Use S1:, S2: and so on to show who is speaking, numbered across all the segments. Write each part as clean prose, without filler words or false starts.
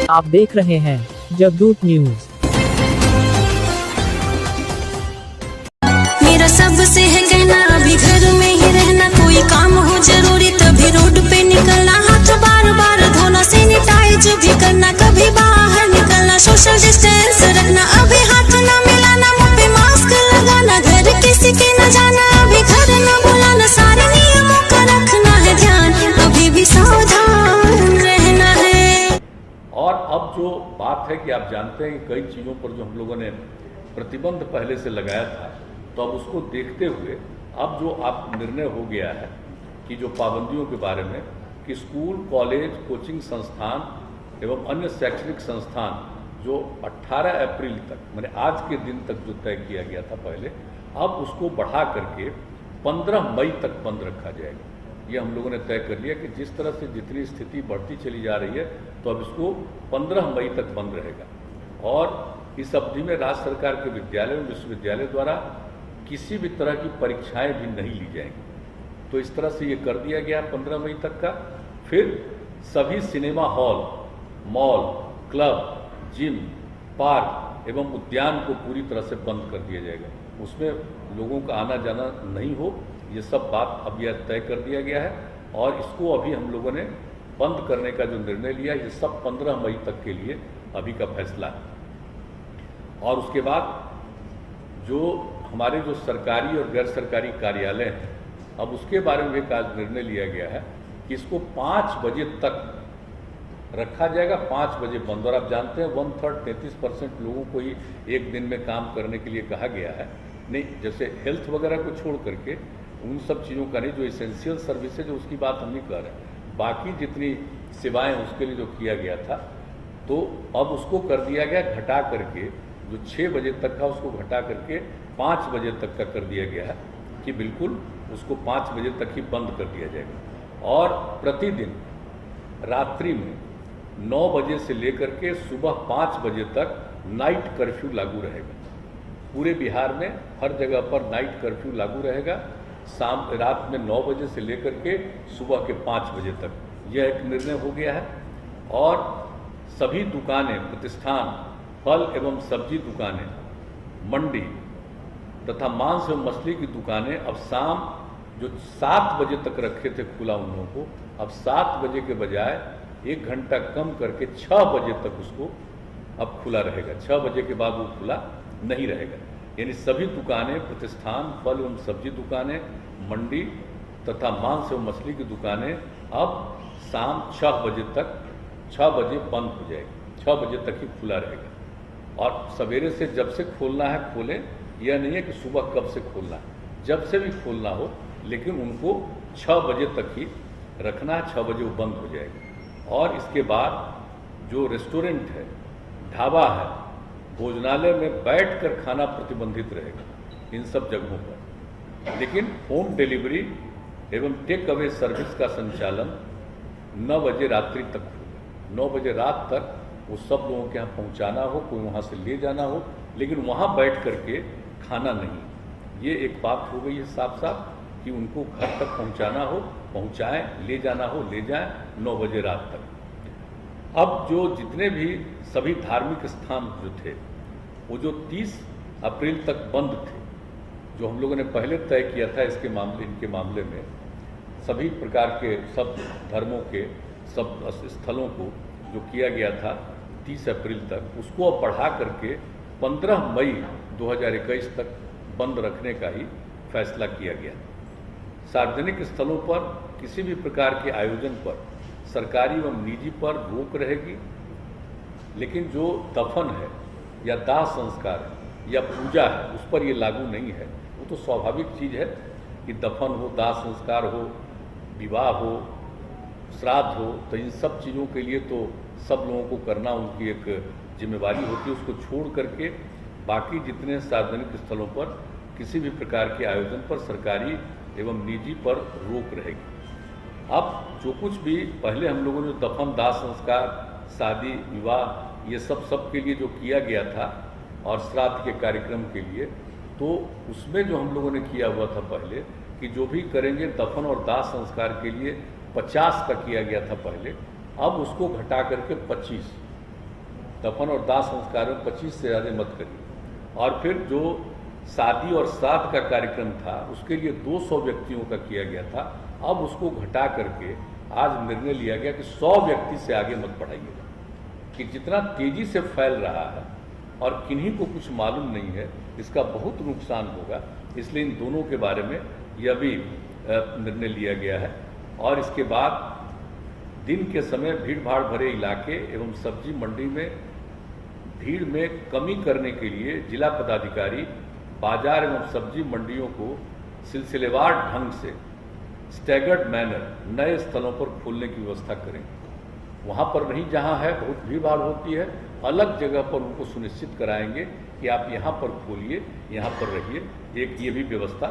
S1: आप देख रहे हैं जगदूत न्यूज।
S2: मेरा सबसे है कहना, अभी घर में ही रहना, कोई काम हो जरूरी तभी रोड पे निकलना, हाथ बार बार धोना, सैनिटाइज भी करना, कभी बाहर निकलना, सोशल डिस्टेंस रखना, अभी हाथ न मिलाना, मुंह पे मास्क लगाना, घर किसी के न जाना, अभी घर न बुलाना, सारे नियमों का रखना है ध्यान, अभी भी सावधान रहना है।
S3: और अब जो बात है कि आप जानते हैं कि कई चीज़ों पर जो हम लोगों ने प्रतिबंध पहले से लगाया था, तो अब उसको देखते हुए अब जो आप निर्णय हो गया है कि जो पाबंदियों के बारे में कि स्कूल, कॉलेज, कोचिंग संस्थान एवं अन्य शैक्षणिक संस्थान जो 18 अप्रैल तक मैंने आज के दिन तक जो तय किया गया था पहले, अब उसको बढ़ा करके 15 मई तक बंद रखा जाएगा। ये हम लोगों ने तय कर लिया कि जिस तरह से जितनी स्थिति बढ़ती चली जा रही है, तो अब इसको 15 मई तक बंद रहेगा। और इस अवधि में राज्य सरकार के विद्यालय और विश्वविद्यालय द्वारा किसी भी तरह की परीक्षाएं भी नहीं ली जाएंगी। तो इस तरह से ये कर दिया गया 15 मई तक का। फिर सभी cinema hall, mall, club, gym, park एवं उद्यान को पूरी तरह से बंद कर दिया जाएगा। उसमें लोगों का आना जाना नहीं हो, ये सब बात अब यह तय कर दिया गया है। और इसको अभी हम लोगों ने बंद करने का जो निर्णय लिया, ये सब 15 मई तक के लिए अभी का फैसला है। और उसके बाद जो हमारे जो सरकारी और गैर सरकारी कार्यालय हैं, अब उसके बारे में एक आज निर्णय लिया गया है कि इसको 5 बजे तक रखा जाएगा, 5 बजे बंद। और आप जानते हैं 1/3 33% लोगों को ही एक दिन में काम करने के लिए कहा गया है। नहीं, जैसे हेल्थ वगैरह को छोड़ करके उन सब चीज़ों का नहीं, जो एसेंशियल सर्विसेज है उसकी बात हम नहीं कर रहे हैं, बाकी जितनी सेवाएं उसके लिए जो किया गया था, तो अब उसको कर दिया गया घटा करके, जो 6 बजे तक था उसको घटा करके 5 बजे तक का कर दिया गया है कि बिल्कुल उसको 5 बजे तक ही बंद कर दिया जाएगा। और प्रतिदिन रात्रि में 9 बजे से लेकर के सुबह 5 बजे तक नाइट कर्फ्यू लागू रहेगा। पूरे बिहार में हर जगह पर नाइट कर्फ्यू लागू रहेगा, रात में 9 बजे से लेकर के सुबह के 5 बजे तक। यह एक निर्णय हो गया है। और सभी दुकानें, प्रतिष्ठान, फल एवं सब्जी दुकानें, मंडी तथा मांस एवं मछली की दुकानें अब शाम जो 7 बजे तक रखे थे खुला उन लोगों को, अब 7 बजे के बजाय 1 घंटा कम करके 6 बजे तक उसको अब खुला रहेगा। 6 बजे के बाद वो खुला नहीं रहेगा। यानी सभी दुकानें, प्रतिष्ठान, फल एवं सब्जी दुकानें, मंडी तथा मांस एवं मछली की दुकानें अब शाम 6 बजे तक, 6 बजे बंद हो जाएगी, 6 बजे तक ही खुला रहेगा। और सवेरे से जब से खोलना है खोलें, यह नहीं है कि सुबह कब से खोलना है, जब से भी खोलना हो, लेकिन उनको 6 बजे तक ही रखना है, 6 बजे वो बंद हो जाएगा। और इसके बाद जो रेस्टोरेंट है, ढाबा है, भोजनालय में बैठकर खाना प्रतिबंधित रहेगा इन सब जगहों पर। लेकिन होम डिलीवरी एवं टेक अवे सर्विस का संचालन 9 बजे रात्रि तक होगा। 9 बजे रात तक वो सब लोगों के यहाँ पहुँचाना हो, कोई वहाँ से ले जाना हो, लेकिन वहाँ बैठ करके खाना नहीं। ये एक बात हो गई है साफ साफ कि उनको घर तक पहुँचाना हो पहुँचाएँ, ले जाना हो ले जाएँ, 9 बजे रात तक। अब जो जितने भी सभी धार्मिक स्थान जो थे, वो जो 30 अप्रैल तक बंद थे, जो हम लोगों ने पहले तय किया था इनके मामले में, सभी प्रकार के सब धर्मों के सब स्थलों को जो किया गया था 30 अप्रैल तक, उसको अब बढ़ा करके 15 मई 2021 तक बंद रखने का ही फैसला किया गया। सार्वजनिक स्थलों पर किसी भी प्रकार के आयोजन पर सरकारी एवं निजी पर रोक रहेगी, लेकिन जो दफन है या दाह संस्कार है या पूजा है, उस पर ये लागू नहीं है। वो तो स्वाभाविक चीज़ है कि दफन हो, दाह संस्कार हो, विवाह हो, श्राद्ध हो, तो इन सब चीज़ों के लिए तो सब लोगों को करना उनकी एक जिम्मेवारी होती है। उसको छोड़ करके बाकी जितने सार्वजनिक स्थलों पर किसी भी प्रकार के आयोजन पर सरकारी एवं निजी पर रोक रहेगी। अब जो कुछ भी पहले हम लोगों ने दफन, दाह संस्कार, शादी, विवाह, ये सब के लिए जो किया गया था और श्राद्ध के कार्यक्रम के लिए, तो उसमें जो हम लोगों ने किया हुआ था पहले कि जो भी करेंगे दफन और दाह संस्कार के लिए 50 का किया गया था पहले, अब उसको घटा करके 25 दफन और दाह संस्कारों में 25 से ज़्यादा मत करिए। और फिर जो शादी और श्राद्ध का कार्यक्रम था उसके लिए 200 व्यक्तियों का किया गया था, अब उसको घटा करके आज निर्णय लिया गया कि 100 व्यक्ति से आगे मत बढ़ाइएगा। कि जितना तेजी से फैल रहा है और किन्हीं को कुछ मालूम नहीं है, इसका बहुत नुकसान होगा, इसलिए इन दोनों के बारे में यह भी निर्णय लिया गया है। और इसके बाद दिन के समय भीड़ भाड़ भरे इलाके एवं सब्जी मंडी में भीड़ में कमी करने के लिए जिला पदाधिकारी बाजार एवं सब्जी मंडियों को सिलसिलेवार ढंग से स्टैगर्ड मैनर नए स्थलों पर खोलने की व्यवस्था करें। वहाँ पर नहीं जहाँ है बहुत भीड़ भाड़ होती है, अलग जगह पर उनको सुनिश्चित कराएंगे कि आप यहाँ पर खोलिए, यहाँ पर रहिए। एक ये भी व्यवस्था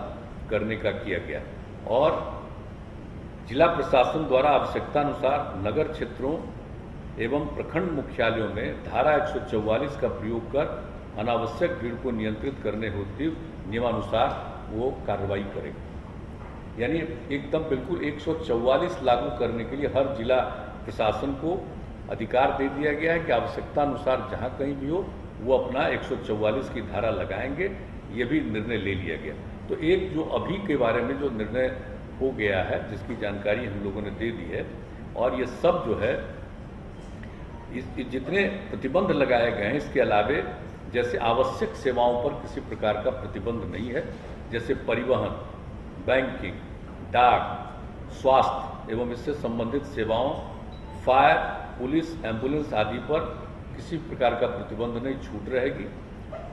S3: करने का किया गया। और जिला प्रशासन द्वारा आवश्यकतानुसार नगर क्षेत्रों एवं प्रखंड मुख्यालयों में धारा 144 का प्रयोग कर अनावश्यक भीड़ को नियंत्रित करने हेतु नियमानुसार वो कार्रवाई करेगा। यानी एकदम बिल्कुल 144 लागू करने के लिए हर जिला प्रशासन को अधिकार दे दिया गया है कि आवश्यकतानुसार जहाँ कहीं भी हो वो अपना 144 की धारा लगाएंगे। ये भी निर्णय ले लिया गया। तो एक जो अभी के बारे में जो निर्णय हो गया है जिसकी जानकारी हम लोगों ने दे दी है, और ये सब जो है इस जितने प्रतिबंध लगाए गए हैं इसके अलावे जैसे आवश्यक सेवाओं पर किसी प्रकार का प्रतिबंध नहीं है, जैसे परिवहन, बैंकिंग, डाक, स्वास्थ्य एवं इससे संबंधित सेवाओं, फायर, पुलिस, एम्बुलेंस आदि पर किसी प्रकार का प्रतिबंध नहीं, छूट रहेगी।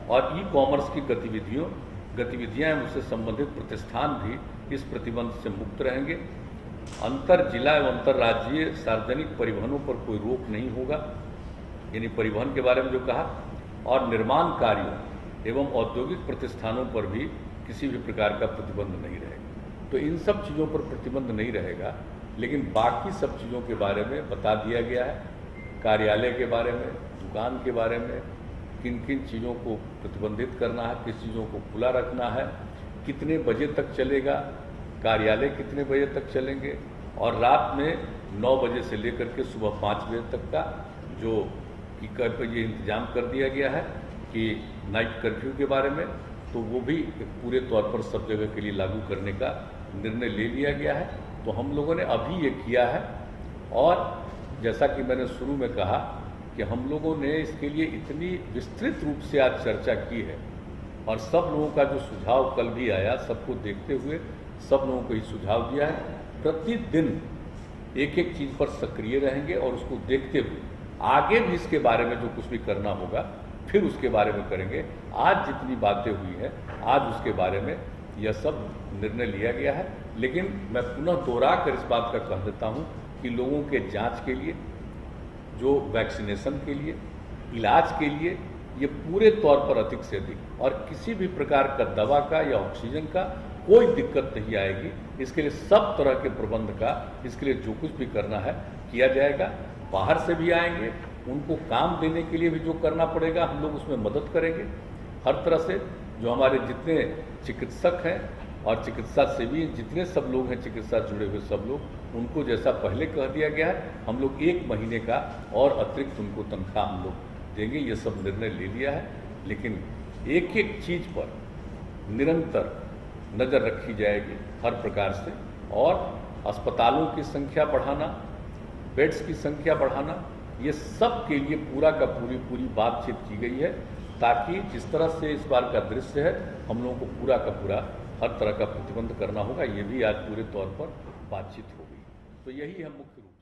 S3: और ई कॉमर्स की गतिविधियां एवं उससे संबंधित प्रतिष्ठान भी इस प्रतिबंध से मुक्त रहेंगे। अंतर जिला एवं अंतर्राज्यीय सार्वजनिक परिवहनों पर कोई रोक नहीं होगा, यानी परिवहन के बारे में जो कहा। और निर्माण कार्यों एवं औद्योगिक प्रतिष्ठानों पर भी किसी भी प्रकार का प्रतिबंध नहीं रहेगा। तो इन सब चीज़ों पर प्रतिबंध नहीं रहेगा, लेकिन बाकी सब चीज़ों के बारे में बता दिया गया है। कार्यालय के बारे में, दुकान के बारे में, किन किन चीज़ों को प्रतिबंधित करना है, किस चीज़ों को खुला रखना है, कितने बजे तक चलेगा, कार्यालय कितने बजे तक चलेंगे, और रात में 9 बजे से लेकर के सुबह 5 बजे तक का जो कि ये इंतजाम कर दिया गया है कि नाइट कर्फ्यू के बारे में, तो वो भी पूरे तौर पर सब जगह के लिए लागू करने का निर्णय ले लिया गया है। तो हम लोगों ने अभी ये किया है। और जैसा कि मैंने शुरू में कहा कि हम लोगों ने इसके लिए इतनी विस्तृत रूप से आज चर्चा की है, और सब लोगों का जो सुझाव कल भी आया, सबको देखते हुए सब लोगों को ये सुझाव दिया है। प्रतिदिन एक एक चीज़ पर सक्रिय रहेंगे और उसको देखते हुए आगे भी इसके बारे में जो कुछ भी करना होगा फिर उसके बारे में करेंगे। आज जितनी बातें हुई हैं आज उसके बारे में यह सब निर्णय लिया गया है। लेकिन मैं पुनः दोहरा कर इस बात का कह देता हूँ कि लोगों के जांच के लिए, जो वैक्सीनेशन के लिए, इलाज के लिए ये पूरे तौर पर अधिक से अधिक, और किसी भी प्रकार का दवा का या ऑक्सीजन का कोई दिक्कत नहीं आएगी। इसके लिए सब तरह के प्रबंध का, इसके लिए जो कुछ भी करना है किया जाएगा। बाहर से भी आएंगे, उनको काम देने के लिए भी जो करना पड़ेगा हम लोग उसमें मदद करेंगे हर तरह से। जो हमारे जितने चिकित्सक हैं और चिकित्सा सेवी जितने सब लोग हैं, चिकित्सा जुड़े हुए सब लोग, उनको जैसा पहले कह दिया गया है, हम लोग 1 महीने का और अतिरिक्त उनको तनख्वाह हम लोग देंगे। ये सब निर्णय ले लिया है। लेकिन एक एक चीज़ पर निरंतर नज़र रखी जाएगी हर प्रकार से, और अस्पतालों की संख्या बढ़ाना, बेड्स की संख्या बढ़ाना, ये सब के लिए पूरा का पूरी बातचीत की गई है, ताकि जिस तरह से इस बार का दृश्य है हम लोगों को पूरा का पूरा हर तरह का प्रतिबंध करना होगा। ये भी आज पूरे तौर पर बातचीत हो गई। तो यही है मुख्य रूप।